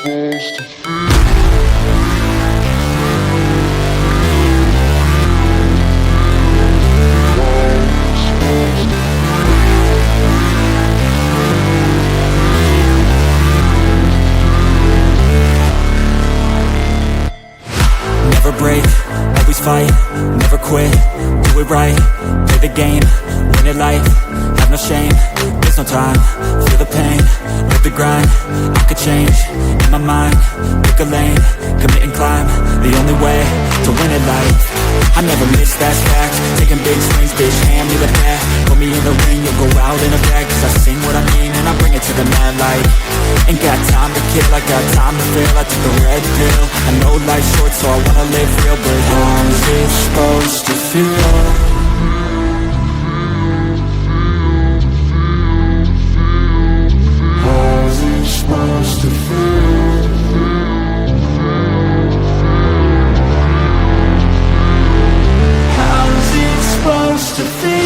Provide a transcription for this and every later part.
Never break, always fight, never quit, do it right, play the game, win it life, have no shame, there's no time, feel the pain, live the grind, I could change, in my mind, pick a lane, commit and climb, the only way to win it life, I never miss, that's fact, taking big swings, bitch, hand me the bat, put me in the ring, you'll go out in a bag, cause I sing what I mean and I bring it to the mad light, ain't got time to kill, I got time to feel, I took the red pill, I know life's short so I wanna live real, but how's it supposed to feel? Supposed to feel. How's it supposed to feel?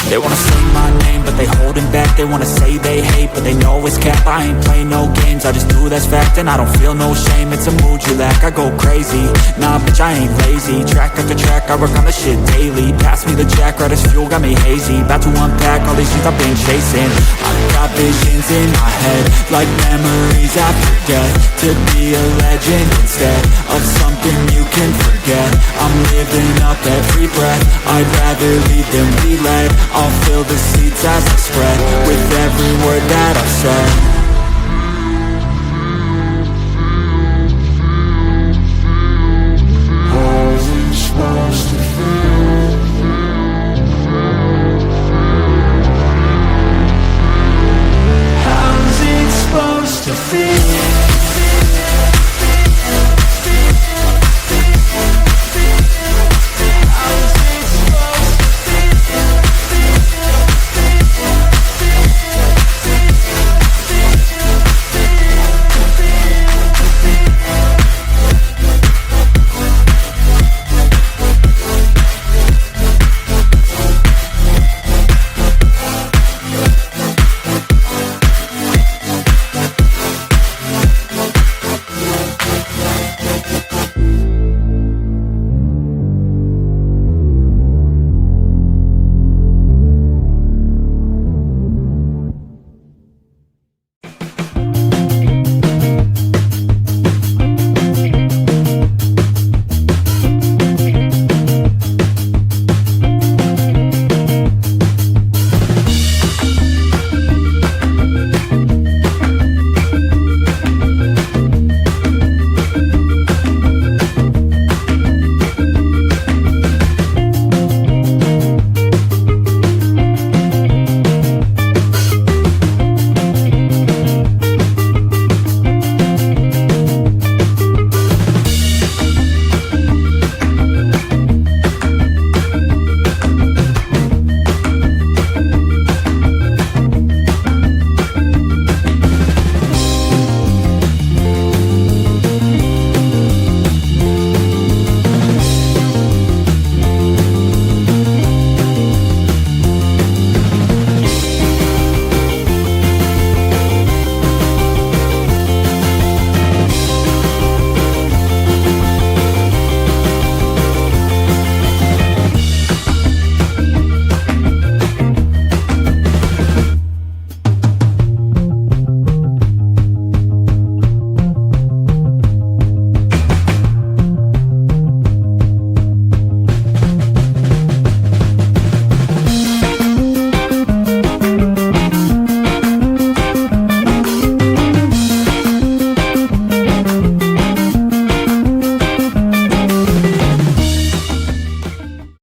They wanna say my name, but they holding back. They wanna say they hate, but they know it's cap. I ain't play no games, I just do that's fact. And I don't feel no shame, it's a mood you lack. I go crazy, nah bitch I ain't lazy. Track after track, I work on the shit daily. Pass me the jack, right as fuel, got me hazy. About to unpack all these things I've been chasing. I've got visions in my head, like memories after death. To be a legend instead of something you can forget. I'm living up every breath, I'd rather lead than be led. I'll fill the seeds as I spread with every word that I've said.